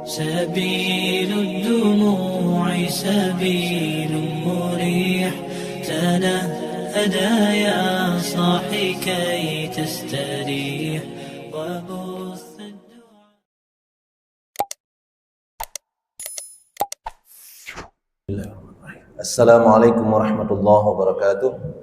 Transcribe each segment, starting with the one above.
سبيل الدموع سبيل مريح، تنهدى يا صاحي كي تستريح وبث الدعاء. Assalamualaikum warahmatullahi wabarakatuh.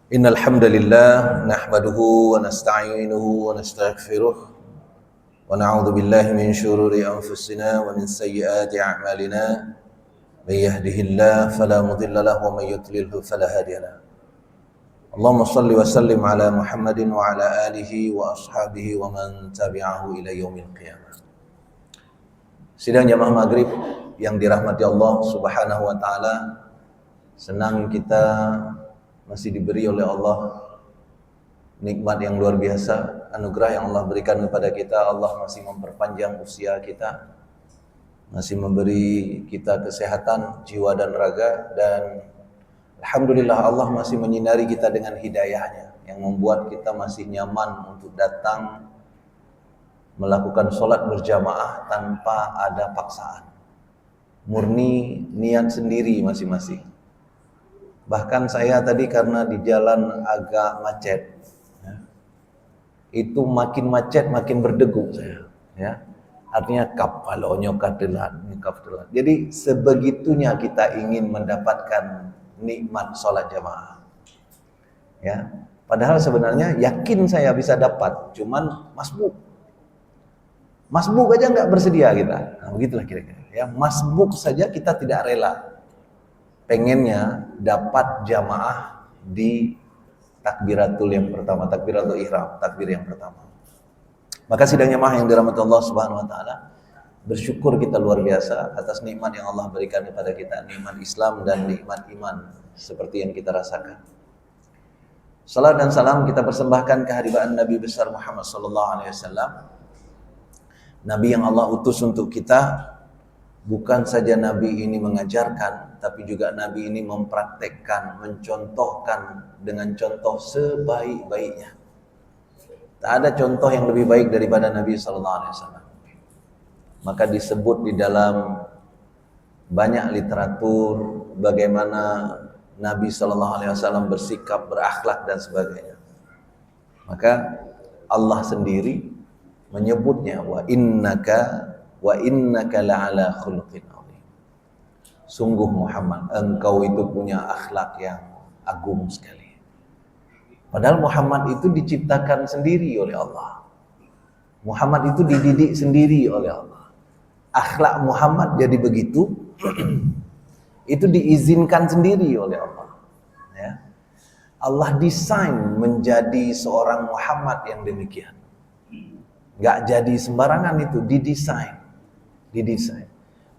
Innal hamdalillah nahmaduhu wa nasta'inuhu wa nastaghfiruh wa na'udzu billahi min shururi anfusina wa min sayyiati a'malina. May yahdihillahu fala mudilla lahu wa may yudlilhu fala hadiya lahu. Allahumma shalli wa sallim ala Muhammadin wa ala alihi wa ashabihi wa man tabi'ahu ila yaumil qiyamah. Sidang jamaah maghrib yang dirahmati Allah subhanahu wa ta'ala, senang kita masih diberi oleh Allah nikmat yang luar biasa, anugerah yang Allah berikan kepada kita. Allah masih memperpanjang usia kita, masih memberi kita kesehatan jiwa dan raga, dan alhamdulillah Allah masih menyinari kita dengan hidayahnya yang membuat kita masih nyaman untuk datang melakukan sholat berjamaah tanpa ada paksaan, murni niat sendiri masing-masing. Bahkan saya tadi karena di jalan agak macet, itu makin macet makin berdegup saya, ya. Artinya kapalonyo katelan. Jadi sebegitunya kita ingin mendapatkan nikmat sholat jamaah, ya. Padahal sebenarnya yakin saya bisa dapat, cuman masbuk aja nggak bersedia kita. Nah, begitulah kira-kira, ya. Masbuk saja kita tidak rela. Pengennya dapat jamaah di takbiratul yang pertama, takbiratul ihram, takbir yang pertama. Maka sidang jamaah yang dirahmati Allah Subhanahu wa taala, bersyukur kita luar biasa atas nikmat yang Allah berikan kepada kita, nikmat Islam dan nikmat iman seperti yang kita rasakan. Salam dan salam kita persembahkan kehadiran Nabi besar Muhammad sallallahu alaihi wasallam. Nabi yang Allah utus untuk kita. Bukan saja Nabi ini mengajarkan, tapi juga Nabi ini mempraktekkan, mencontohkan dengan contoh sebaik-baiknya. Tak ada contoh yang lebih baik daripada Nabi SAW. Maka disebut di dalam banyak literatur bagaimana Nabi SAW bersikap, berakhlak dan sebagainya. Maka Allah sendiri menyebutnya wa innaka la'ala khuluqin azim. Sungguh Muhammad, engkau itu punya akhlak yang agung sekali. Padahal Muhammad itu diciptakan sendiri oleh Allah. Muhammad itu dididik sendiri oleh Allah. Akhlak Muhammad jadi begitu, itu diizinkan sendiri oleh Allah, ya. Allah desain menjadi seorang Muhammad yang demikian. Gak jadi sembarangan, itu didesain.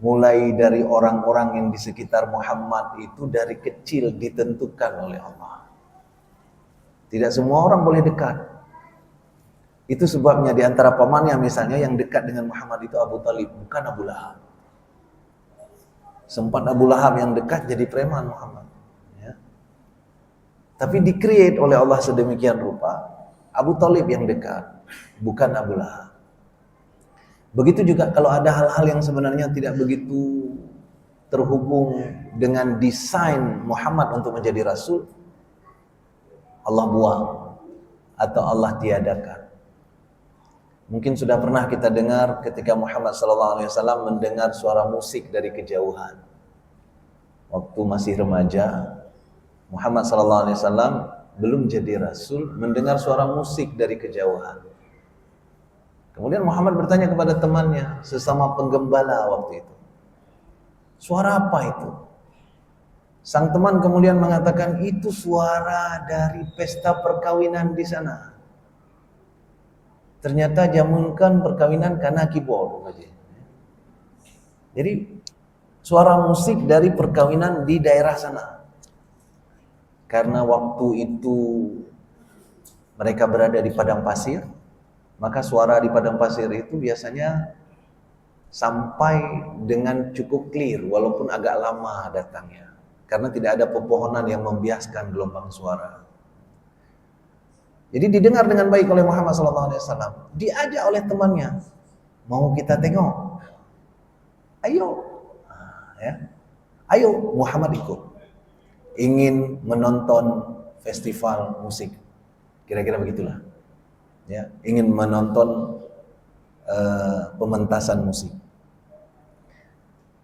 Mulai dari orang-orang yang di sekitar Muhammad itu dari kecil ditentukan oleh Allah. Tidak semua orang boleh dekat. Itu sebabnya di antara pamannya misalnya yang dekat dengan Muhammad itu Abu Talib, bukan Abu Lahab. Sempat Abu Lahab yang dekat jadi preman Muhammad, ya. Tapi di-create oleh Allah sedemikian rupa, Abu Talib yang dekat, bukan Abu Lahab. Begitu juga kalau ada hal-hal yang sebenarnya tidak begitu terhubung dengan desain Muhammad untuk menjadi Rasul, Allah buang atau Allah tiadakan. Mungkin sudah pernah kita dengar ketika Muhammad SAW mendengar suara musik dari kejauhan. Waktu masih remaja, Muhammad SAW belum jadi Rasul, mendengar suara musik dari kejauhan. Kemudian Muhammad bertanya kepada temannya, sesama penggembala waktu itu, suara apa itu? Sang teman kemudian mengatakan, itu suara dari pesta perkawinan di sana. Ternyata jamunkan perkawinan karena keyboard. Jadi suara musik dari perkawinan di daerah sana. Karena waktu itu mereka berada di padang pasir, maka suara di padang pasir itu biasanya sampai dengan cukup clear walaupun agak lama datangnya. Karena tidak ada pepohonan yang membiaskan gelombang suara. Jadi didengar dengan baik oleh Muhammad SAW. Diajak oleh temannya, mau kita tengok? Ayo, ya, ayo Muhammad ikut. Ingin menonton festival musik, kira-kira begitulah. Ya, ingin menonton pementasan musik.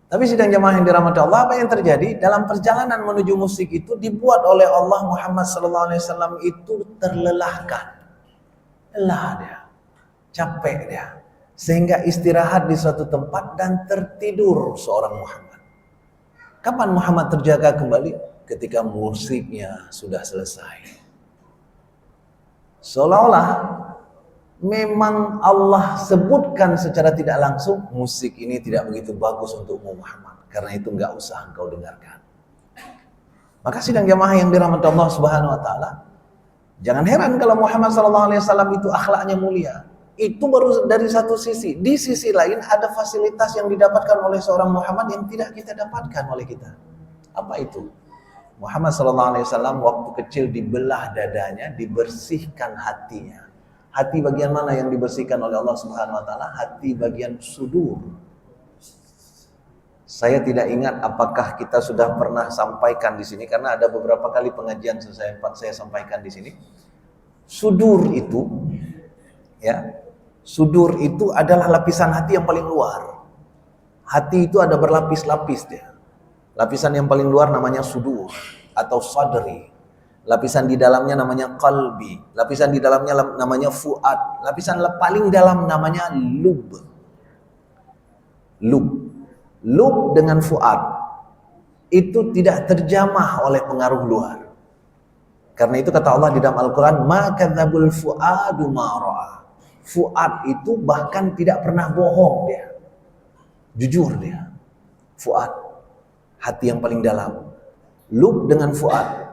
Tapi sidang jamaah yang dirahmati Allah, apa yang terjadi dalam perjalanan menuju musik itu dibuat oleh Allah Muhammad SAW itu terlelahkan, lelah dia, capek dia, sehingga istirahat di suatu tempat dan tertidur seorang Muhammad. Kapan Muhammad terjaga kembali? Ketika musiknya sudah selesai. Seolah-olah memang Allah sebutkan secara tidak langsung, musik ini tidak begitu bagus untukmu Muhammad, karena itu enggak usah engkau dengarkan. Maka sidang jamaah yang dirahmati Allah Subhanahu wa taala, jangan heran kalau Muhammad SAW itu akhlaknya mulia. Itu baru dari satu sisi. Di sisi lain ada fasilitas yang didapatkan oleh seorang Muhammad yang tidak kita dapatkan oleh kita. Apa itu? Muhammad SAW waktu kecil dibelah dadanya, dibersihkan hatinya. Hati bagian mana yang dibersihkan oleh Allah Subhanahu wa taala? Hati bagian sudur. Saya tidak ingat apakah kita sudah pernah sampaikan di sini, karena ada beberapa kali pengajian saya sampaikan di sini. Sudur itu, ya, sudur itu adalah lapisan hati yang paling luar. Hati itu ada berlapis-lapis dia. Lapisan yang paling luar namanya sudur atau sadri. Lapisan di dalamnya namanya qalbi. Lapisan di dalamnya namanya fuad. Lapisan paling dalam namanya lub. Lub. Lub dengan fuad itu tidak terjamah oleh pengaruh luar. Karena itu kata Allah di dalam Al-Quran, ma kadzabul fuadu ma ra'a. Fuad itu bahkan tidak pernah bohong dia. Jujur dia. Fuad. Hati yang paling dalam. Lub dengan fuad.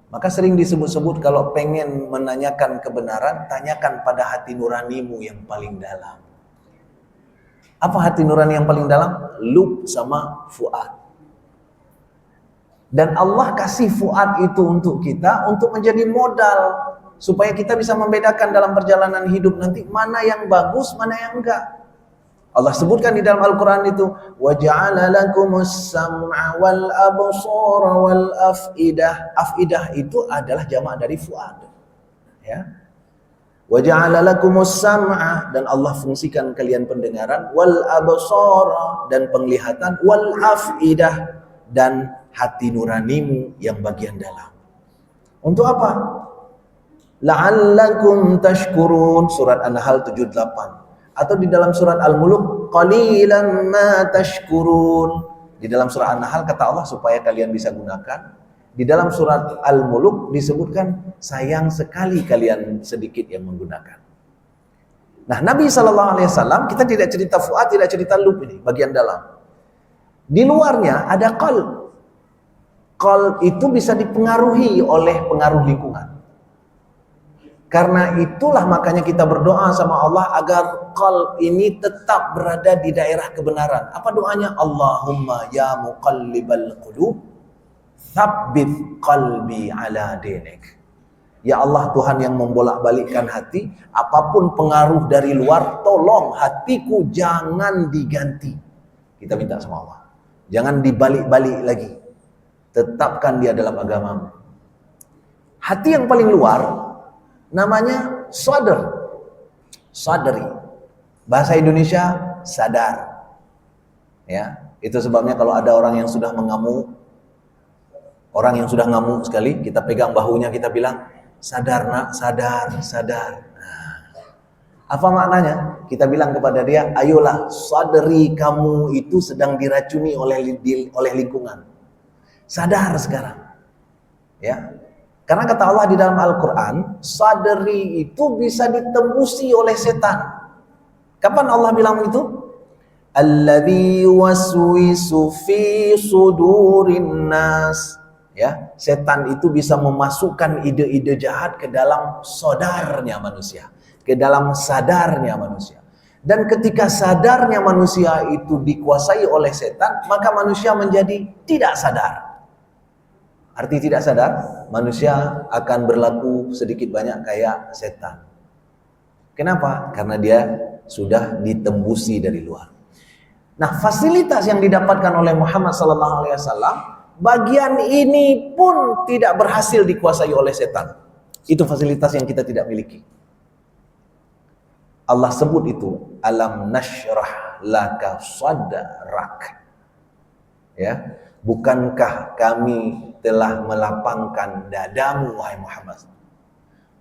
Maka sering disebut-sebut kalau pengen menanyakan kebenaran, tanyakan pada hati nuranimu yang paling dalam. Apa hati nurani yang paling dalam? Lub sama fuad. Dan Allah kasih fuad itu untuk kita, untuk menjadi modal, supaya kita bisa membedakan dalam perjalanan hidup nanti, mana yang bagus, mana yang enggak. Allah sebutkan di dalam Al-Quran itu, وَجَعَلَ لَكُمُ السَّمْعَ وَالْأَبْصَارَ وَالْأَفْئِدَةِ. Afidah itu adalah jamak dari fuad. Ya. وَجَعَلَ لَكُمُ السَّمْعَ, dan Allah fungsikan kalian pendengaran, وَالْأَبْصَارَ, dan penglihatan, وَالْأَفْئِدَةِ, dan hati nuranimu yang bagian dalam. Untuk apa? لَعَلَّكُمْ تَشْكُرُونَ, surat An-Nahl 78. Atau di dalam surat Al-Muluk, qalilan ma tashkurun. Di dalam surat An-Nahl kata Allah supaya kalian bisa gunakan. Di dalam surat Al-Muluk disebutkan sayang sekali kalian sedikit yang menggunakan. Nah, Nabi SAW, kita tidak cerita fuad, tidak cerita lub ini, bagian dalam. Di luarnya ada qalb. Qalb itu bisa dipengaruhi oleh pengaruh lingkungan. Karena itulah makanya kita berdoa sama Allah agar qalb ini tetap berada di daerah kebenaran. Apa doanya? Allahumma ya muqallibal qulub, tsabbit qalbi ala dinik. Ya Allah, Tuhan yang membolak-balikkan hati, apapun pengaruh dari luar, tolong hatiku jangan diganti. Kita minta sama Allah. Jangan dibalik-balik lagi. Tetapkan dia dalam agamamu. Hati yang paling luar namanya sadar, sadari. Bahasa Indonesia sadar. Ya, itu sebabnya kalau ada orang yang sudah mengamuk, orang yang sudah ngamuk sekali, kita pegang bahunya, kita bilang, sadar nak, sadar, sadar. Nah, apa maknanya? Kita bilang kepada dia, ayolah, sadari kamu itu sedang diracuni oleh lingkungan. Sadar sekarang. Ya. Karena kata Allah di dalam Al-Quran, sadari itu bisa ditembusi oleh setan. Kapan Allah bilang itu? Alladzi waswisu fi sudurin nas. Ya, setan itu bisa memasukkan ide-ide jahat ke dalam sadarnya manusia, ke dalam sadarnya manusia. Dan ketika sadarnya manusia itu dikuasai oleh setan, maka manusia menjadi tidak sadar. Arti tidak sadar, manusia akan berlaku sedikit banyak kayak setan. Kenapa? Karena dia sudah ditembusi dari luar. Nah, fasilitas yang didapatkan oleh Muhammad SAW, bagian ini pun tidak berhasil dikuasai oleh setan. Itu fasilitas yang kita tidak miliki. Allah sebut itu, alam nashrah laka sadrak. Ya, bukankah kami telah melapangkan dadamu, wahai Muhammad?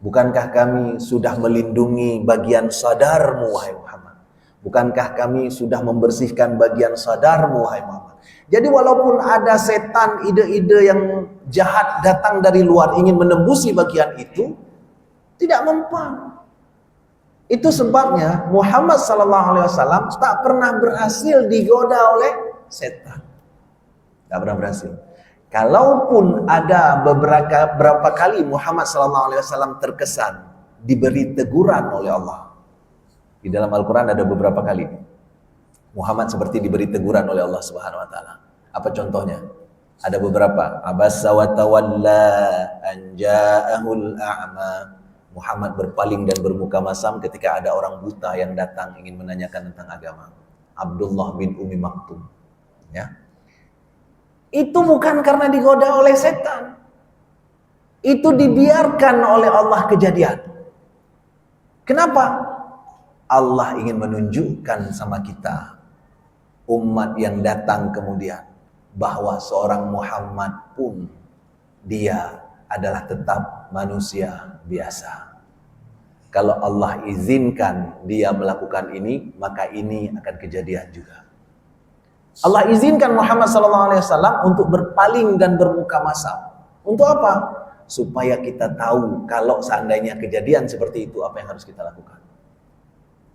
Bukankah kami sudah melindungi bagian sadarmu, wahai Muhammad? Bukankah kami sudah membersihkan bagian sadarmu, wahai Muhammad? Jadi walaupun ada setan, ide-ide yang jahat datang dari luar ingin menembusi bagian itu, tidak mempan. Itu sebabnya Muhammad SAW tak pernah berhasil digoda oleh setan. Tak pernah berhasil. Kalaupun ada beberapa kali Muhammad SAW terkesan diberi teguran oleh Allah. Di dalam Al-Quran ada beberapa kali Muhammad seperti diberi teguran oleh Allah Subhanahu Wa Taala. Apa contohnya? Ada beberapa. Abassa wa tawalla an ja'ahul a'ma. Muhammad berpaling dan bermuka masam ketika ada orang buta yang datang ingin menanyakan tentang agama. Abdullah bin Umi Maktum. Ya. Itu bukan karena digoda oleh setan. Itu dibiarkan oleh Allah kejadian. Kenapa? Allah ingin menunjukkan sama kita, umat yang datang kemudian, bahwa seorang Muhammad pun dia adalah tetap manusia biasa. Kalau Allah izinkan dia melakukan ini, maka ini akan kejadian juga. Allah izinkan Muhammad SAW untuk berpaling dan bermuka masam. Untuk apa? Supaya kita tahu kalau seandainya kejadian seperti itu, apa yang harus kita lakukan.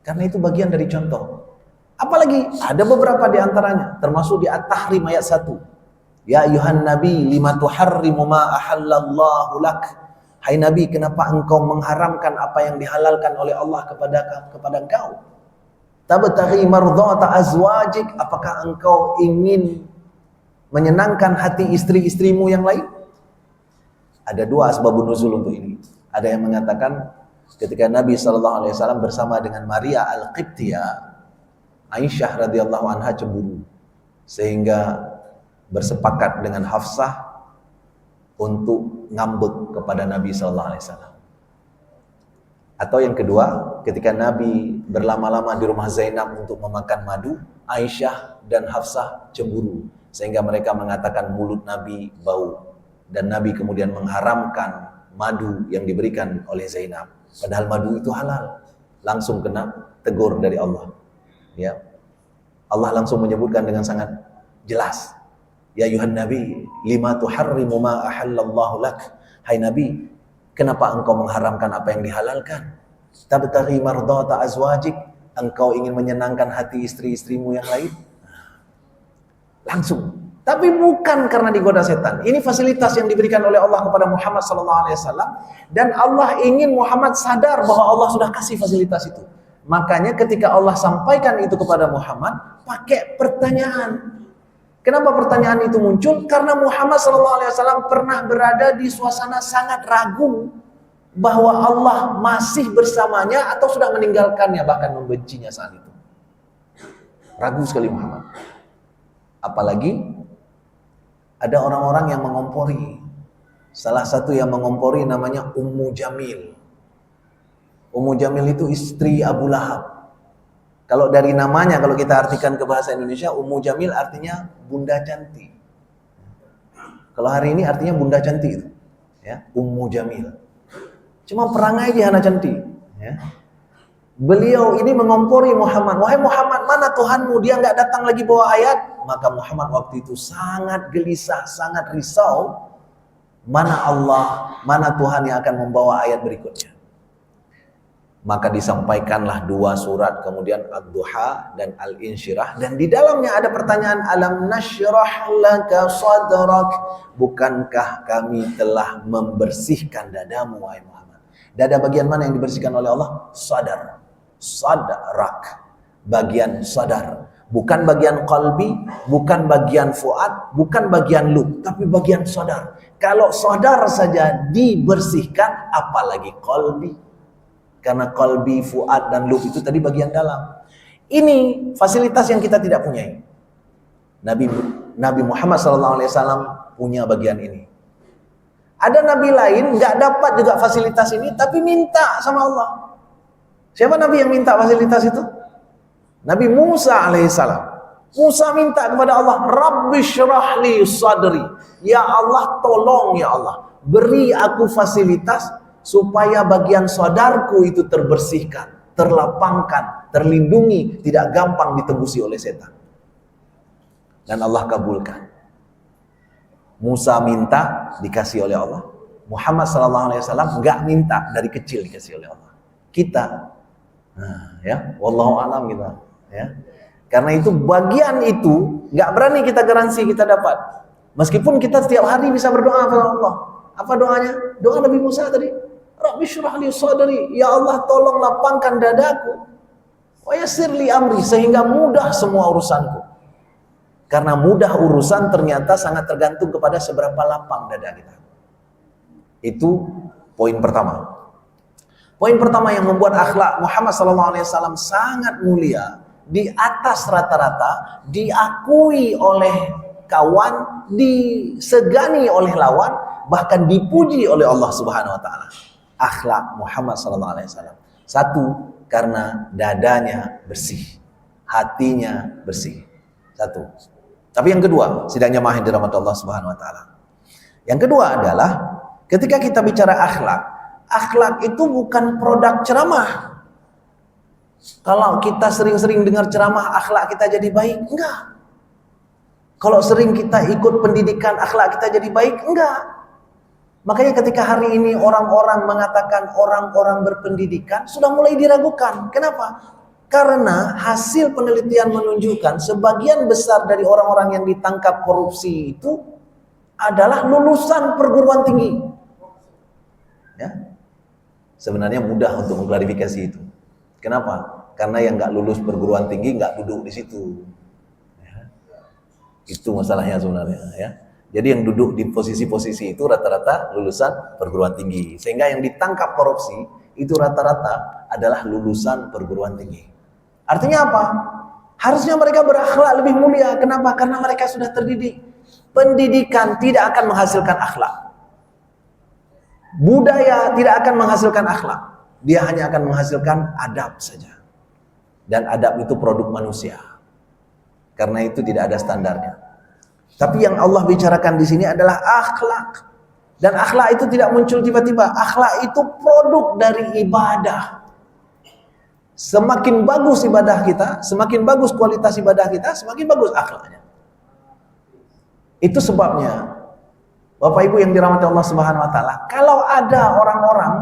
Karena itu bagian dari contoh. Apalagi ada beberapa di antaranya, termasuk di At-Tahrim ayat 1. Ya ayuhan nabi lima tuharrimu ma ahallallahu lak. Hai Nabi, kenapa engkau mengharamkan apa yang dihalalkan oleh Allah kepada engkau? Tabtaghi mardhata azwajik, apakah engkau ingin menyenangkan hati istri-istrimu yang lain? Ada dua asbabun nuzul untuk ini. Ada yang mengatakan ketika Nabi SAW bersama dengan Maria Al-Qibtiyah, Aisyah radhiyallahu anha cemburu sehingga bersepakat dengan Hafsah untuk ngambek kepada Nabi SAW. Atau yang kedua, ketika Nabi berlama-lama di rumah Zainab untuk memakan madu, Aisyah dan Hafsah cemburu sehingga mereka mengatakan mulut Nabi bau, dan Nabi kemudian mengharamkan madu yang diberikan oleh Zainab. Padahal madu itu halal. Langsung kena tegur dari Allah. Ya. Allah langsung menyebutkan dengan sangat jelas. Ya ayuhan nabi, lima tuharrimu ma ahallallahu lak. Hai Nabi, kenapa engkau mengharamkan apa yang dihalalkan? Tabtaghi mardhata azwajik, engkau ingin menyenangkan hati istri-istrimu yang lain? Langsung. Tapi bukan karena digoda setan. Ini fasilitas yang diberikan oleh Allah kepada Muhammad SAW, dan Allah ingin Muhammad sadar bahwa Allah sudah kasih fasilitas itu. Makanya ketika Allah sampaikan itu kepada Muhammad, pakai pertanyaan. Kenapa pertanyaan itu muncul? Karena Muhammad SAW pernah berada di suasana sangat ragu bahwa Allah masih bersamanya atau sudah meninggalkannya, bahkan membencinya saat itu. Ragu sekali Muhammad. Apalagi ada orang-orang yang mengompori. Salah satu yang mengompori namanya Ummu Jamil. Ummu Jamil itu istri Abu Lahab. Kalau dari namanya, kalau kita artikan ke bahasa Indonesia, Ummu Jamil artinya bunda cantik. Kalau hari ini artinya bunda cantik itu, ya, Ummu Jamil. Cuma perangai aja anak cantik. Ya. Beliau ini mengompori Muhammad. Wahai Muhammad, mana Tuhanmu? Dia nggak datang lagi bawa ayat. Maka Muhammad waktu itu sangat gelisah, sangat risau. Mana Allah, mana Tuhan yang akan membawa ayat berikutnya. Maka disampaikanlah dua surat, kemudian Ad-Duha dan Al-Insyirah, dan di dalamnya ada pertanyaan, alam nasyrah laka sadrak, bukankah kami telah membersihkan dadamu wahai Muhammad? Dada bagian mana yang dibersihkan oleh Allah? Sadar, sadrak, bagian sadar. Bukan bagian qalbi, bukan bagian fuad, bukan bagian lub, tapi bagian sadar. Kalau sadar saja dibersihkan, apalagi qalbi. Karena qalbi, fuad, dan lub itu tadi bagian dalam. Ini fasilitas yang kita tidak punya. Nabi Muhammad SAW punya bagian ini. Ada nabi lain nggak dapat juga fasilitas ini, tapi minta sama Allah. Siapa nabi yang minta fasilitas itu? Nabi Musa alaihissalam. Musa minta kepada Allah, Rabbi syrah li sadri. Ya Allah, tolong ya Allah, beri aku fasilitas supaya bagian sadarku itu terbersihkan, terlapangkan, terlindungi, tidak gampang ditembusi oleh setan. Dan Allah kabulkan. Musa minta, dikasih oleh Allah. Muhammad SAW nggak minta, dari kecil dikasih oleh Allah. Kita, ya, wallahu alam kita. Ya. Karena itu bagian itu nggak berani kita garansi kita dapat. Meskipun kita setiap hari bisa berdoa kepada Allah. Apa doanya? Doa Nabi Musa tadi. Rabbi syrah li sadri. Ya Allah, tolong lapangkan dadaku. Wa yassir li amri, sehingga mudah semua urusanku. Karena mudah urusan ternyata sangat tergantung kepada seberapa lapang dada kita. Itu poin pertama. Poin pertama yang membuat akhlak Muhammad SAW sangat mulia, di atas rata-rata, diakui oleh kawan, disegani oleh lawan, bahkan dipuji oleh Allah Subhanahu wa taala. Akhlak Muhammad SAW. Satu, karena dadanya bersih, hatinya bersih. Satu. Tapi yang kedua, sidang jamaah yang dirahmati Allah Subhanahu wa taala. Yang kedua adalah ketika kita bicara akhlak, akhlak itu bukan produk ceramah. Kalau kita sering-sering dengar ceramah, akhlak kita jadi baik? Enggak. Kalau sering kita ikut pendidikan, akhlak kita jadi baik? Enggak. Makanya ketika hari ini orang-orang mengatakan orang-orang berpendidikan, sudah mulai diragukan. Kenapa? Karena hasil penelitian menunjukkan sebagian besar dari orang-orang yang ditangkap korupsi itu adalah lulusan perguruan tinggi. Ya. Sebenarnya mudah untuk mengklarifikasi itu. Kenapa? Karena yang nggak lulus perguruan tinggi nggak duduk di situ. Ya. Itu masalahnya sebenarnya. Ya. Jadi yang duduk di posisi-posisi itu rata-rata lulusan perguruan tinggi. Sehingga yang ditangkap korupsi itu rata-rata adalah lulusan perguruan tinggi. Artinya apa? Harusnya mereka berakhlak lebih mulia. Kenapa? Karena mereka sudah terdidik. Pendidikan tidak akan menghasilkan akhlak. Budaya tidak akan menghasilkan akhlak. Dia hanya akan menghasilkan adab saja. Dan adab itu produk manusia. Karena itu tidak ada standarnya. Tapi yang Allah bicarakan di sini adalah akhlak. Dan akhlak itu tidak muncul tiba-tiba. Akhlak itu produk dari ibadah. Semakin bagus ibadah kita, semakin bagus kualitas ibadah kita, semakin bagus akhlaknya. Itu sebabnya, Bapak Ibu yang dirahmati Allah Subhanahu wa taala, kalau ada orang-orang,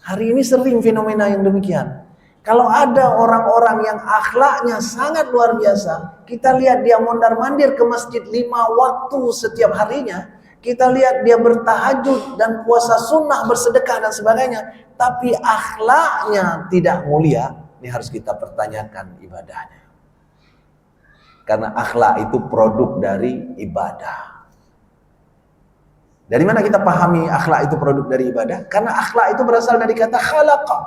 hari ini sering fenomena yang demikian. Kalau ada orang-orang yang akhlaknya sangat luar biasa, kita lihat dia mondar-mandir ke masjid 5 waktu setiap harinya, kita lihat dia bertahajud dan puasa sunnah, bersedekah dan sebagainya, tapi akhlaknya tidak mulia, ini harus kita pertanyakan ibadahnya. Karena akhlak itu produk dari ibadah. Dari mana kita pahami akhlak itu produk dari ibadah? Karena akhlak itu berasal dari kata khalaqa.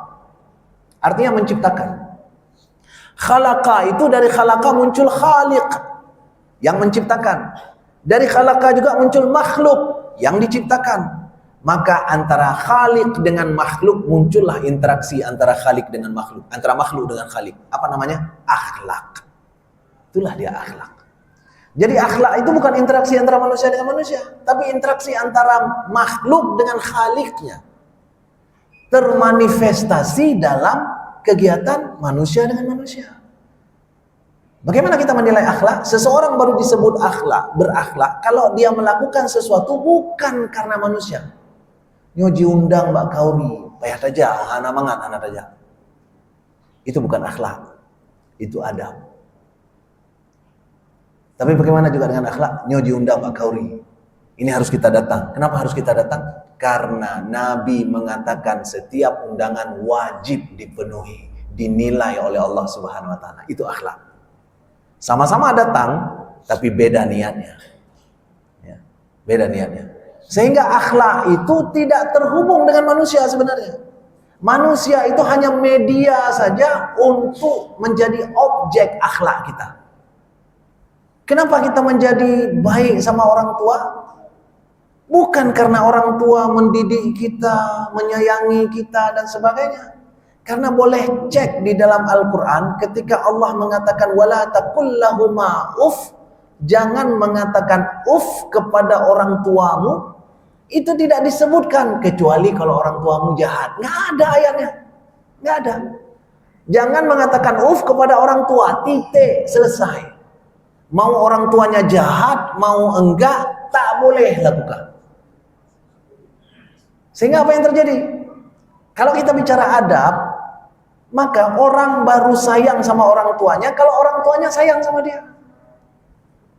Artinya menciptakan. Khalaqa itu dari khalaqa muncul khaliq, yang menciptakan. Dari khalaqa juga muncul makhluk, yang diciptakan. Maka antara khaliq dengan makhluk muncullah interaksi antara khaliq dengan makhluk, antara makhluk dengan khaliq. Apa namanya? Akhlak. Itulah dia akhlak. Jadi akhlak itu bukan interaksi antara manusia dengan manusia, tapi interaksi antara makhluk dengan khaliqnya. Termanifestasi dalam kegiatan manusia dengan manusia. Bagaimana kita menilai akhlak? Seseorang baru disebut akhlak, berakhlak kalau dia melakukan sesuatu bukan karena manusia. Nyoji undang Mbak Kauri, payah saja, anak mangan, anak saja. Itu bukan akhlak, itu adab. Tapi bagaimana juga dengan akhlak? Nyoji undang Mbak Kauri, ini harus kita datang. Kenapa harus kita datang? Karena Nabi mengatakan setiap undangan wajib dipenuhi, dinilai oleh Allah Subhanahu wa taala. Itu akhlak. Sama-sama datang, tapi beda niatnya. Ya, beda niatnya. Sehingga akhlak itu tidak terhubung dengan manusia sebenarnya. Manusia itu hanya media saja untuk menjadi objek akhlak kita. Kenapa kita menjadi baik sama orang tua? Bukan karena orang tua mendidik kita, menyayangi kita dan sebagainya. Karena boleh cek di dalam Al-Quran ketika Allah mengatakan wala taqul lahuma uff, jangan mengatakan uff kepada orang tuamu, itu tidak disebutkan kecuali kalau orang tuamu jahat. Nggak ada ayatnya, nggak ada. Jangan mengatakan uff kepada orang tua, titik, selesai. Mau orang tuanya jahat, mau enggak, tak boleh lakukan. Sehingga apa yang terjadi? Kalau kita bicara adab, maka orang baru sayang sama orang tuanya kalau orang tuanya sayang sama dia.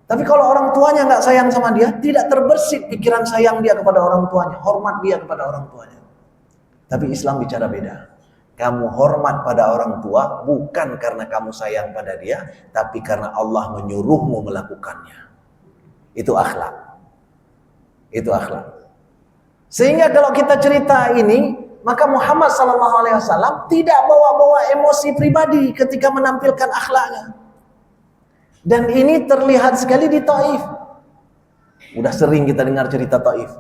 Tapi kalau orang tuanya nggak sayang sama dia, tidak terbersit pikiran sayang dia kepada orang tuanya, hormat dia kepada orang tuanya. Tapi Islam bicara beda. Kamu hormat pada orang tua bukan karena kamu sayang pada dia, tapi karena Allah menyuruhmu melakukannya. Itu akhlak. Itu akhlak. Sehingga kalau kita cerita ini, maka Muhammad SAW tidak bawa-bawa emosi pribadi ketika menampilkan akhlaknya. Dan ini terlihat sekali di Taif. Udah sering kita dengar cerita Taif.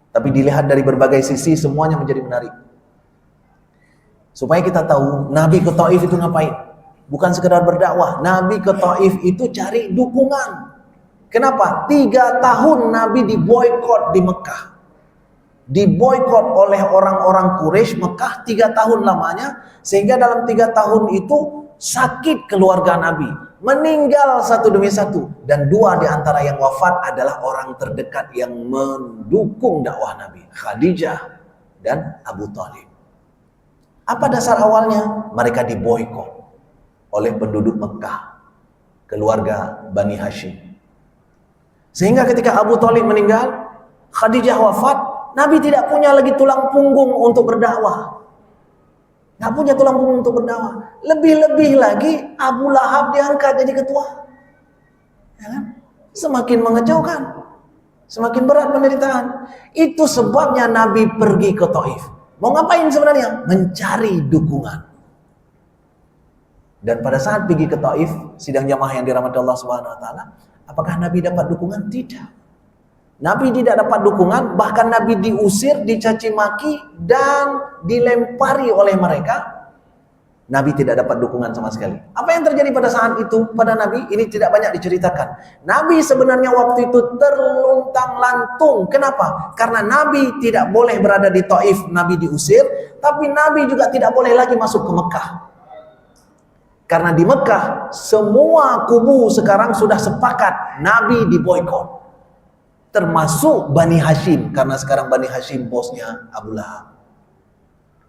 Tapi dilihat dari berbagai sisi, semuanya menjadi menarik. Supaya kita tahu, Nabi ke Taif itu ngapain? Bukan sekedar berdakwah. Nabi ke Taif itu cari dukungan. Kenapa? 3 tahun Nabi diboykot di Mekah. Diboykot oleh orang-orang Quraisy Mekah 3 tahun lamanya, sehingga dalam 3 tahun itu sakit keluarga Nabi, meninggal satu demi satu, dan 2 di antara yang wafat adalah orang terdekat yang mendukung dakwah Nabi, Khadijah dan Abu Thalib. Apa dasar awalnya? Mereka diboykot oleh penduduk Mekah, keluarga Bani Hashim. Sehingga ketika Abu Thalib meninggal, Khadijah wafat, Nabi tidak punya lagi tulang punggung untuk berdakwah. Nggak punya tulang punggung untuk berdakwah. Lebih-lebih lagi Abu Lahab diangkat jadi ketua. Ya kan? Semakin mengejaukan, semakin berat penderitaan. Itu sebabnya Nabi pergi ke Taif. Mau ngapain sebenarnya? Mencari dukungan. Dan pada saat pergi ke Taif, sidang jamaah yang dirahmati Allah Subhanahu wa taala, apakah Nabi dapat dukungan? Tidak. Nabi tidak dapat dukungan, bahkan Nabi diusir, dicaci maki dan dilempari oleh mereka. Nabi tidak dapat dukungan sama sekali. Apa yang terjadi pada saat itu pada Nabi? Ini tidak banyak diceritakan. Nabi sebenarnya waktu itu terluntang-lantung. Kenapa? Karena Nabi tidak boleh berada di Taif, Nabi diusir, tapi Nabi juga tidak boleh lagi masuk ke Mekah. Karena di Mekah semua kubu sekarang sudah sepakat Nabi diboykot. Termasuk Bani Hashim, karena sekarang Bani Hashim bosnya Abu Lahab.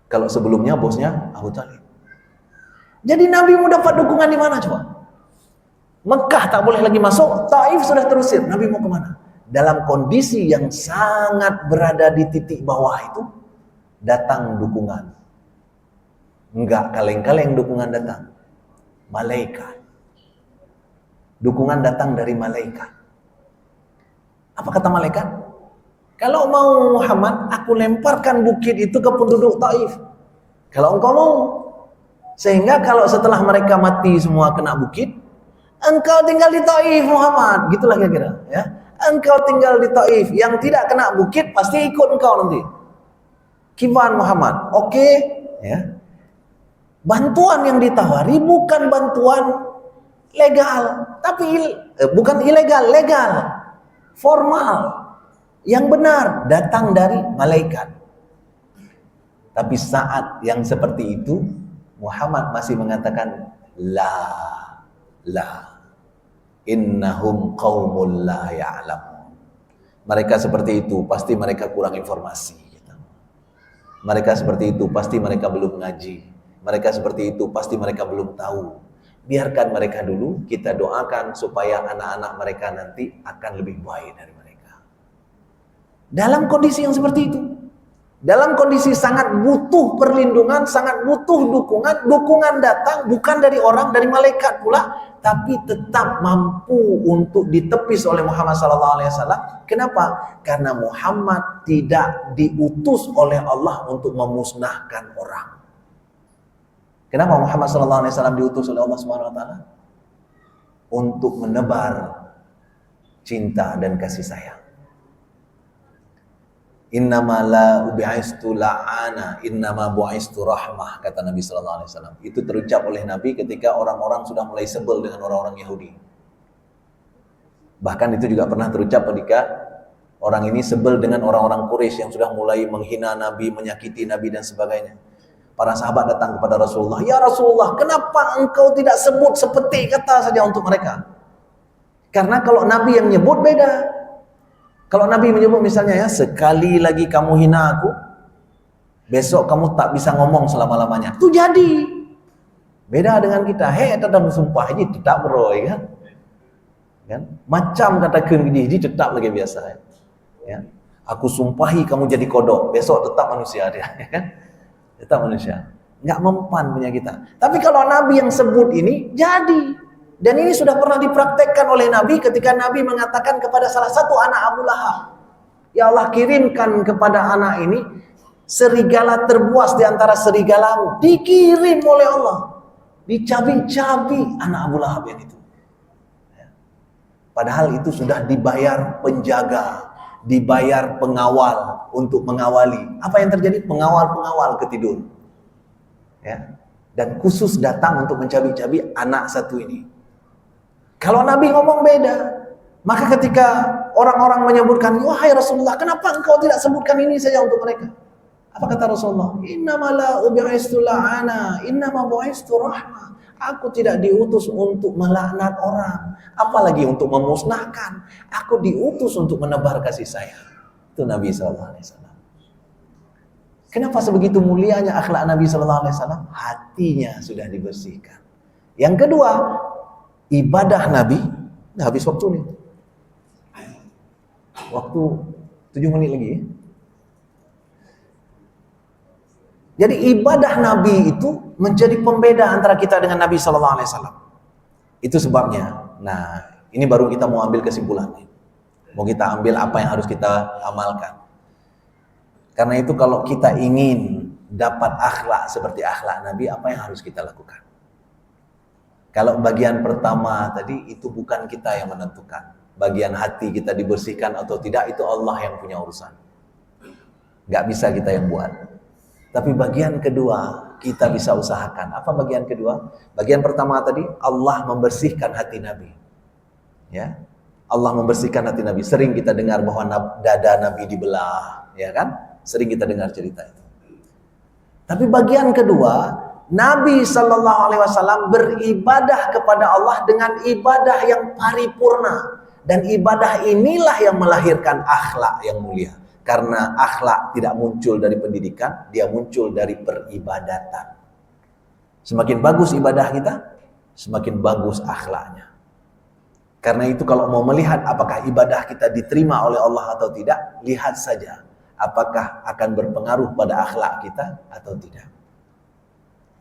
Kalau sebelumnya bosnya Abu Thalib. Jadi Nabi mau dapat dukungan di mana coba? Mekah tak boleh lagi masuk, Taif sudah terusir. Nabi mau kemana? Dalam kondisi yang sangat berada di titik bawah itu, datang dukungan. Enggak kaleng-kaleng dukungan datang. Malaikat. Dukungan datang dari malaikat. Apa kata malaikat? Kalau mau Muhammad, aku lemparkan bukit itu ke penduduk Taif. Kalau engkau mau. Sehingga kalau setelah mereka mati semua kena bukit, engkau tinggal di Taif Muhammad. Gitulah kira-kira. Ya. Engkau tinggal di Taif. Yang tidak kena bukit pasti ikut engkau nanti. Kiban Muhammad. Oke. Ya. Bantuan yang ditawari bukan bantuan legal. Tapi bukan ilegal, legal. Formal. Yang benar datang dari malaikat. Tapi saat yang seperti itu, Muhammad masih mengatakan la innahum qaumul la ya'lamun. Mereka seperti itu pasti mereka kurang informasi. Mereka seperti itu pasti mereka belum ngaji. Mereka seperti itu pasti mereka belum tahu. Biarkan mereka dulu, kita doakan supaya anak-anak mereka nanti akan lebih baik dari mereka. Dalam kondisi yang seperti itu, dalam kondisi sangat butuh perlindungan, sangat butuh dukungan. Dukungan datang bukan dari orang, dari malaikat pula, tapi tetap mampu untuk ditepis oleh Muhammad SAW. Kenapa? Karena Muhammad tidak diutus oleh Allah untuk memusnahkan orang. Kenapa Muhammad SAW diutus oleh Allah SWT? Untuk menebar cinta dan kasih sayang. Innama la bu'istu la'ana, innama bu'istu rahmah, kata Nabi SAW. Itu terucap oleh Nabi ketika orang-orang sudah mulai sebel dengan orang-orang Yahudi. Bahkan itu juga pernah terucap ketika orang ini sebel dengan orang-orang Quraisy yang sudah mulai menghina Nabi, menyakiti Nabi dan sebagainya. Para sahabat datang kepada Rasulullah, "Ya Rasulullah, kenapa engkau tidak sebut seperti kata saja untuk mereka?" Karena kalau Nabi yang nyebut beda. Kalau Nabi menyebut misalnya, ya, sekali lagi kamu hina aku, besok kamu tak bisa ngomong selama-lamanya. Itu jadi. Beda dengan kita. Hei, tetap bersumpah ini tetap beroi kan? Kan? Macam katakan gini, ini tetap lagi biasa. Ya. Aku sumpahi kamu jadi kodok, besok tetap manusia dia. Ya kan? Tetap manusia. Nggak mempan punya kita. Tapi kalau Nabi yang sebut ini, jadi. Dan ini sudah pernah dipraktekkan oleh Nabi ketika Nabi mengatakan kepada salah satu anak Abu Lahab, "Ya Allah, kirimkan kepada anak ini serigala terbuas di antara serigalamu." Dikirim oleh Allah. Dicabi-cabi anak Abu Lahab yang itu. Padahal itu sudah dibayar penjaga, dibayar pengawal untuk mengawali. Apa yang terjadi? Pengawal-pengawal ketidur. Ya. Dan khusus datang untuk mencabi-cabi anak satu ini. Kalau Nabi ngomong beda, maka ketika orang-orang menyebutkan, "Wahai Rasulullah, kenapa engkau tidak sebutkan ini saja untuk mereka?" Apa kata Rasulullah? "Innama la bu'istu la'ana, innama bu'istu rahmah." Aku tidak diutus untuk melaknat orang, apalagi untuk memusnahkan. Aku diutus untuk menebar kasih sayang. Itu Nabi SAW. Kenapa sebegitu mulianya akhlak Nabi SAW? Hatinya sudah dibersihkan. Yang kedua, ibadah Nabi, habis waktu nih. Waktu 7 menit lagi. Jadi ibadah Nabi itu menjadi pembeda antara kita dengan Nabi SAW. Itu sebabnya. Nah, ini baru kita mau ambil kesimpulannya. Mau kita ambil apa yang harus kita amalkan. Karena itu kalau kita ingin dapat akhlak seperti akhlak Nabi, apa yang harus kita lakukan? Kalau bagian pertama tadi itu bukan kita yang menentukan. Bagian hati kita dibersihkan atau tidak itu Allah yang punya urusan. Gak bisa kita yang buat. Tapi bagian kedua kita bisa usahakan. Apa bagian kedua? Bagian pertama tadi Allah membersihkan hati Nabi. Ya, Allah membersihkan hati Nabi. Sering kita dengar bahwa dada Nabi dibelah, ya kan? Sering kita dengar cerita itu. Tapi bagian kedua, Nabi SAW beribadah kepada Allah dengan ibadah yang paripurna. Dan ibadah inilah yang melahirkan akhlak yang mulia. Karena akhlak tidak muncul dari pendidikan, dia muncul dari peribadatan. Semakin bagus ibadah kita, semakin bagus akhlaknya. Karena itu kalau mau melihat apakah ibadah kita diterima oleh Allah atau tidak, lihat saja apakah akan berpengaruh pada akhlak kita atau tidak.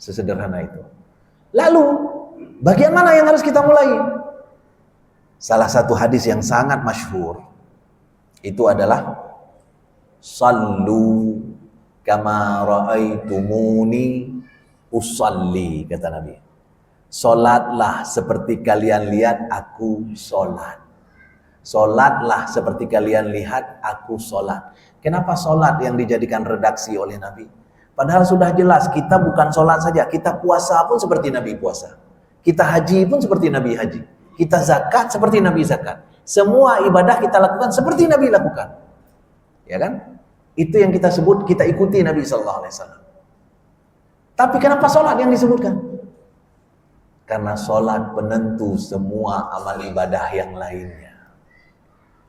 Sesederhana itu. Lalu, bagian mana yang harus kita mulai? Salah satu hadis yang sangat masyhur itu adalah "Sallu kama ra'aitumuni usalli," kata Nabi. Solatlah seperti kalian lihat aku solat. Solatlah seperti kalian lihat aku solat. Kenapa solat yang dijadikan redaksi oleh Nabi? Padahal sudah jelas kita bukan solat saja, kita puasa pun seperti Nabi puasa. Kita haji pun seperti Nabi haji. Kita zakat seperti Nabi zakat. Semua ibadah kita lakukan seperti Nabi lakukan. Ya kan? Itu yang kita sebut, kita ikuti Nabi SAW. Tapi kenapa solat yang disebutkan? Karena solat penentu semua amal ibadah yang lainnya.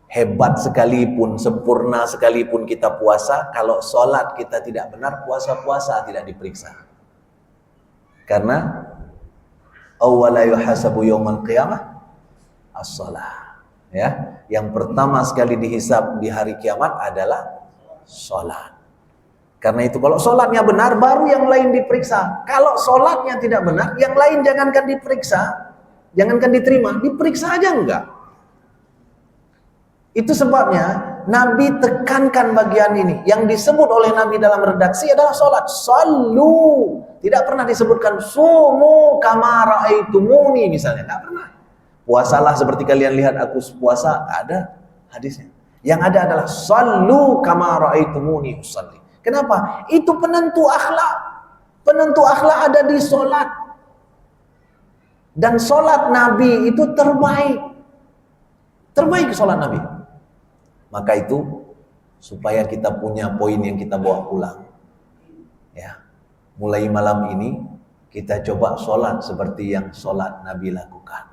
Hebat sekalipun, sempurna sekalipun kita puasa, kalau solat kita tidak benar, puasa-puasa tidak diperiksa. Karena awwala yuhasabu yaumal qiyamah as-shalah. Ya, yang pertama sekali dihisab di hari kiamat adalah solat. Karena itu kalau sholatnya benar, baru yang lain diperiksa. Kalau sholatnya tidak benar, yang lain jangankan diperiksa, jangankan diterima, diperiksa aja enggak. Itu sebabnya Nabi tekankan bagian ini. Yang disebut oleh Nabi dalam redaksi adalah sholat. Sallu. Tidak pernah disebutkan sumu kama ra'aitumuni misalnya. Tidak pernah. Puasalah seperti kalian lihat aku puasa. Ada hadisnya. Yang ada adalah sallu kama ra'aitumuni usalli. Kenapa? Itu penentu akhlak. Penentu akhlak ada di sholat. Dan sholat Nabi itu terbaik. Terbaik sholat Nabi. Maka itu supaya kita punya poin yang kita bawa pulang. Ya, mulai malam ini kita coba sholat seperti yang sholat Nabi lakukan.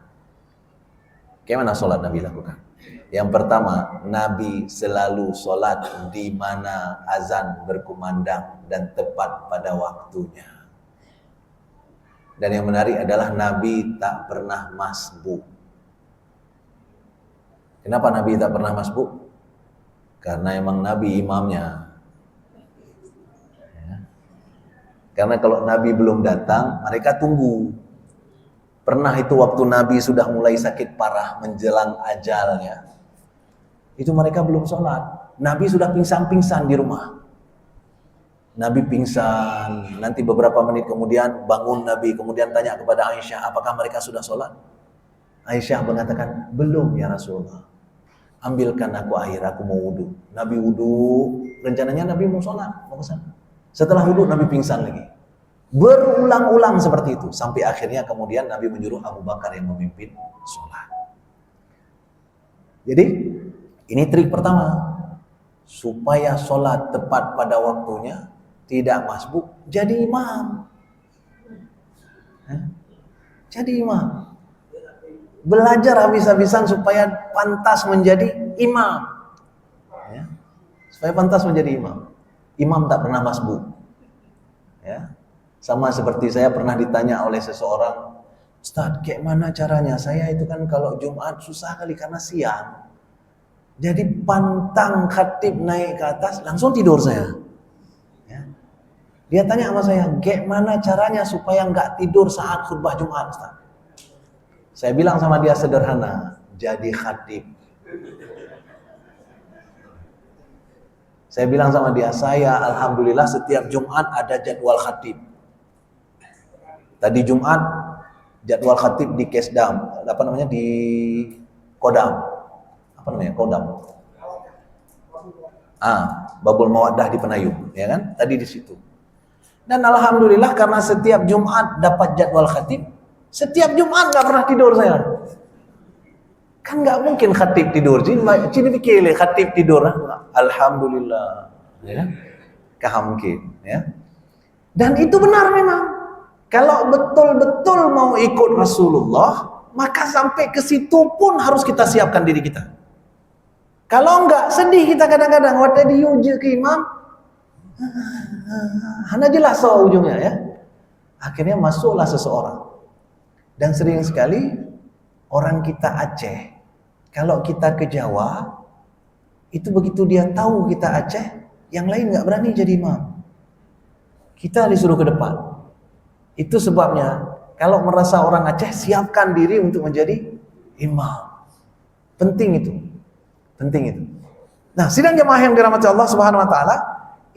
Bagaimana sholat Nabi lakukan? Yang pertama, Nabi selalu sholat di mana azan berkumandang dan tepat pada waktunya. Dan yang menarik adalah Nabi tak pernah masbuk. Kenapa Nabi tak pernah masbuk? Karena emang Nabi imamnya. Ya. Karena kalau Nabi belum datang, mereka tunggu. Pernah itu waktu Nabi sudah mulai sakit parah menjelang ajalnya. Itu mereka belum sholat. Nabi sudah pingsan-pingsan di rumah. Nabi pingsan, nanti beberapa menit kemudian bangun Nabi, kemudian tanya kepada Aisyah, apakah mereka sudah sholat? Aisyah mengatakan, belum ya Rasulullah. Ambilkan aku air, aku mau wudu. Nabi wudu, rencananya Nabi mau sholat, mau ke sana. Setelah wudu Nabi pingsan lagi. Berulang-ulang seperti itu, sampai akhirnya kemudian Nabi menyuruh Abu Bakar yang memimpin sholat. Jadi ini trik pertama, supaya sholat tepat pada waktunya, tidak masbuk, jadi imam. Jadi imam. Belajar habis-habisan supaya pantas menjadi imam. Ya. Supaya pantas menjadi imam. Imam tak pernah masbuk. Ya. Sama seperti saya pernah ditanya oleh seseorang, Ustaz, kayak mana caranya? Saya itu kan kalau Jumat susah kali karena siang. Jadi pantang khatib naik ke atas, langsung tidur saya. Ya. Dia tanya sama saya, kayak mana caranya supaya nggak tidur saat khutbah Jumat, Ustaz? Saya bilang sama dia sederhana, jadi khatib. Saya bilang sama dia, saya alhamdulillah setiap Jumat ada jadwal khatib. Tadi Jumat jadwal khatib di Kesdam, apa namanya, di Kodam. Apa namanya? Kodam. Babul Mawaddah di Penayung, ya kan? Tadi di situ. Dan alhamdulillah karena setiap Jumat dapat jadwal khatib, setiap Jumat nggak pernah tidur saya. Kan nggak mungkin khatib tidur. Cini pikir khatib tidur. Alhamdulillah. Ya. Kaham mungkin. Ya. Dan itu benar memang. Kalau betul-betul mau ikut Rasulullah, maka sampai ke situ pun harus kita siapkan diri kita. Kalau enggak, sedih kita kadang-kadang. Waktu diuji ke imam, hanya jelas soal ujungnya ya. Akhirnya masuklah seseorang. Dan sering sekali orang kita Aceh, kalau kita ke Jawa, itu begitu dia tahu kita Aceh, yang lain nggak berani jadi imam. Kita disuruh ke depan. Itu sebabnya kalau merasa orang Aceh, siapkan diri untuk menjadi imam. Penting itu. Penting itu. Nah, sidang jamaah yang dirahmati Allah Subhanahu wa taala,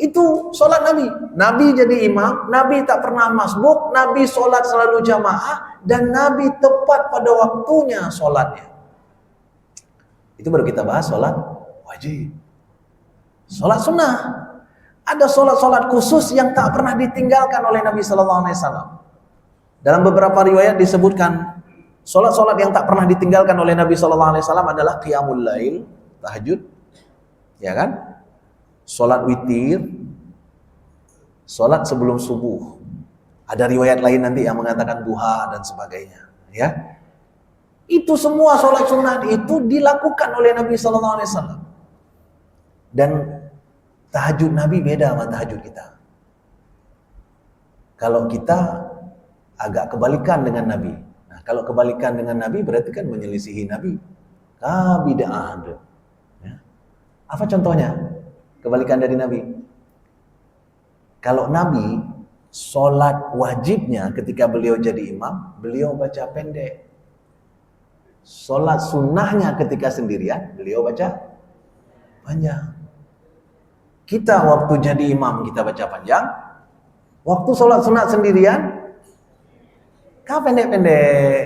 itu sholat Nabi. Nabi jadi imam, Nabi tak pernah masbuk, Nabi sholat selalu jamaah, dan Nabi tepat pada waktunya sholatnya. Itu baru kita bahas sholat wajib. Sholat sunnah. Ada sholat-sholat khusus yang tak pernah ditinggalkan oleh Nabi SAW. Dalam beberapa riwayat disebutkan, sholat-sholat yang tak pernah ditinggalkan oleh Nabi SAW adalah qiyamul lail, tahajud, ya kan? Sholat witir, sholat sebelum subuh. Ada riwayat lain nanti yang mengatakan duha dan sebagainya. Ya, itu semua sholat sunat itu dilakukan oleh Nabi Sallallahu Alaihi Wasallam. Dan tahajud Nabi beda sama tahajud kita. Kalau kita agak kebalikan dengan Nabi. Nah, kalau kebalikan dengan Nabi berarti kan menyelisihi Nabi. Bid'ah. Ya. Apa contohnya? Kebalikan dari Nabi. Kalau Nabi, sholat wajibnya ketika beliau jadi imam, beliau baca pendek. Sholat sunnahnya ketika sendirian, beliau baca panjang. Kita waktu jadi imam, kita baca panjang. Waktu sholat sunat sendirian, kau pendek-pendek.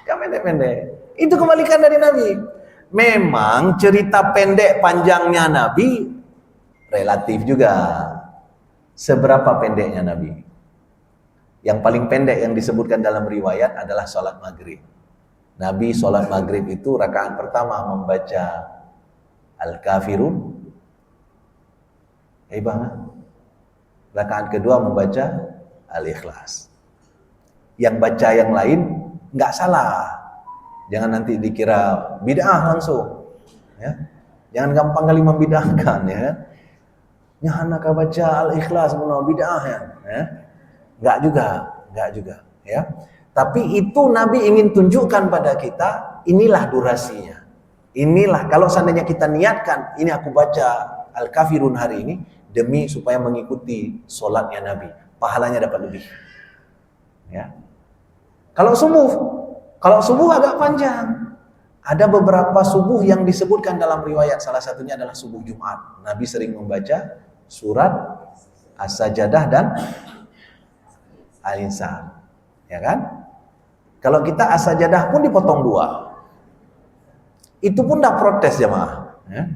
Kau pendek-pendek. Itu kebalikan dari Nabi. Memang cerita pendek panjangnya Nabi relatif juga. Seberapa pendeknya Nabi? Yang paling pendek yang disebutkan dalam riwayat adalah sholat maghrib. Nabi sholat maghrib itu rakaat pertama membaca Al-Kafirun. Banget. Rakaat kedua membaca Al-Ikhlas. Yang baca yang lain nggak salah. Jangan nanti dikira bid'ah langsung. Ya. Jangan gampang kali membid'ahkan ya. Nyahana ka baca Al-Ikhlas menawa bid'ah ya. Enggak juga ya. Tapi itu Nabi ingin tunjukkan pada kita, inilah durasinya. Inilah kalau seandainya kita niatkan, ini aku baca Al-Kafirun hari ini demi supaya mengikuti sholatnya Nabi, pahalanya dapat lebih. Ya. Kalau subuh agak panjang. Ada beberapa subuh yang disebutkan dalam riwayat, salah satunya adalah subuh Jumat. Nabi sering membaca surat As-Sajdah dan Al-Insan. Ya kan? Kalau kita As-Sajdah pun dipotong 2. Itu pun dah protes jemaah. Ya.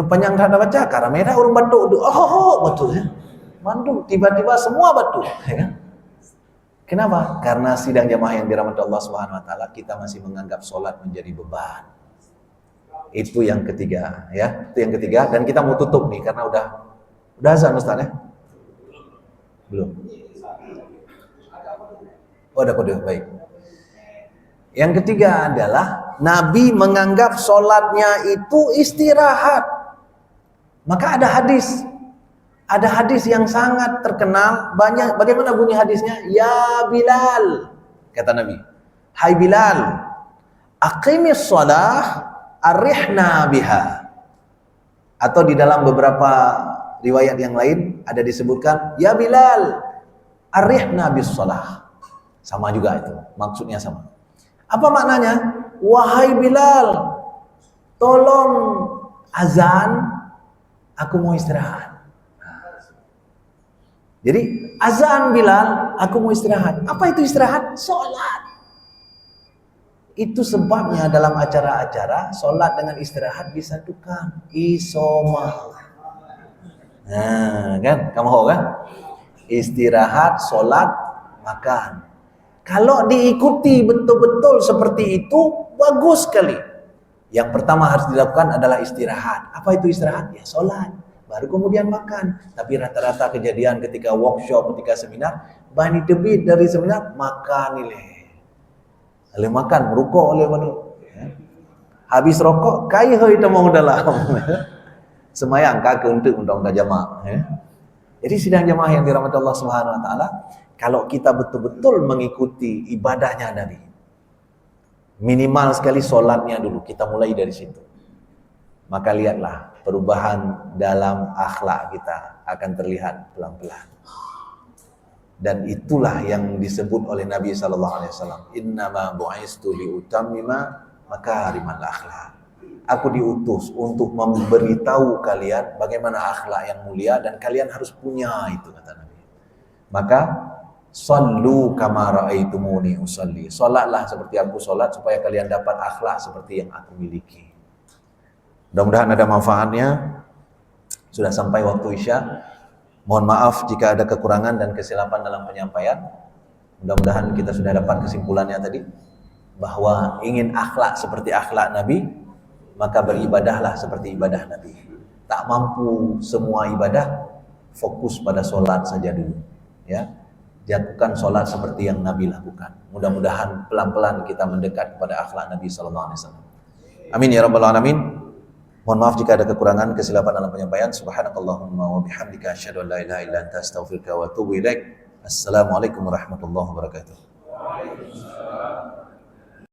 Panjang tak ada baca, karena merah orang batuk. Betul ya. Mandum tiba-tiba semua batuk. Ya kan? Kenapa? Karena sidang jamaah yang dirahmati Allah Subhanahu wa taala, kita masih menganggap sholat menjadi beban. Itu yang ketiga, ya. Itu yang ketiga, dan kita mau tutup nih karena udah azan Ustaz ya? Belum. Oh, ada kode, baik. Yang ketiga adalah Nabi menganggap sholatnya itu istirahat. Maka ada hadis yang sangat terkenal, banyak. Bagaimana bunyi hadisnya? Ya Bilal, kata Nabi, hai Bilal, aqimis shalah arihna biha. Atau di dalam beberapa riwayat yang lain ada disebutkan, ya Bilal, arihna bis shalah. Sama juga itu, maksudnya sama. Apa maknanya? Wahai Bilal, tolong azan, aku mau istirahat. Jadi azan Bilal, aku mau istirahat. Apa itu istirahat? Sholat. Itu sebabnya dalam acara-acara sholat dengan istirahat disatukan. Isoma. Nah, kan? Kamu tahu kan? Istirahat, sholat, makan. Kalau diikuti betul-betul seperti itu, bagus sekali. Yang pertama harus dilakukan adalah istirahat. Apa itu istirahat? Ya sholat. Baru kemudian makan. Tapi rata-rata kejadian ketika workshop, ketika seminar, bani tebit dari seminar, makan nilai. Oleh makan, merokok oleh mana? Ya. Habis rokok, kai hoi temong dalam. Semayang kaki untuk undang-undang jamaah. Ya. Jadi sidang jamaah yang dirahmati Allah Subhanahu wa taala, kalau kita betul-betul mengikuti ibadahnya Nabi, minimal sekali sholatnya dulu, kita mulai dari situ. Maka lihatlah perubahan dalam akhlak kita akan terlihat pelan-pelan. Dan itulah yang disebut oleh Nabi SAW. Innama bu'istu liutammima makarimal akhlak. Aku diutus untuk memberitahu kalian bagaimana akhlak yang mulia, dan kalian harus punya itu, kata Nabi. Maka sallu kama ra'aitumuni usalli. Salatlah seperti aku salat supaya kalian dapat akhlak seperti yang aku miliki. Mudah-mudahan ada manfaatnya. Sudah sampai waktu Isya. Mohon maaf jika ada kekurangan dan kesilapan dalam penyampaian. Mudah-mudahan kita sudah dapat kesimpulannya tadi, bahwa ingin akhlak seperti akhlak Nabi, maka beribadahlah seperti ibadah Nabi. Tak mampu semua ibadah, fokus pada sholat saja dulu. Ya. Jatuhkan sholat seperti yang Nabi lakukan. Mudah-mudahan pelan-pelan kita mendekat kepada akhlak Nabi SAW. Amin ya rabbal alamin. Mohon maaf jika ada kekurangan, kesilapan dalam penyampaian. Subhanakallahumma wa bihamdika asyhadu an la ilaha illa anta astaghfiruka wa atubu ilaik. Assalamualaikum warahmatullahi wabarakatuh.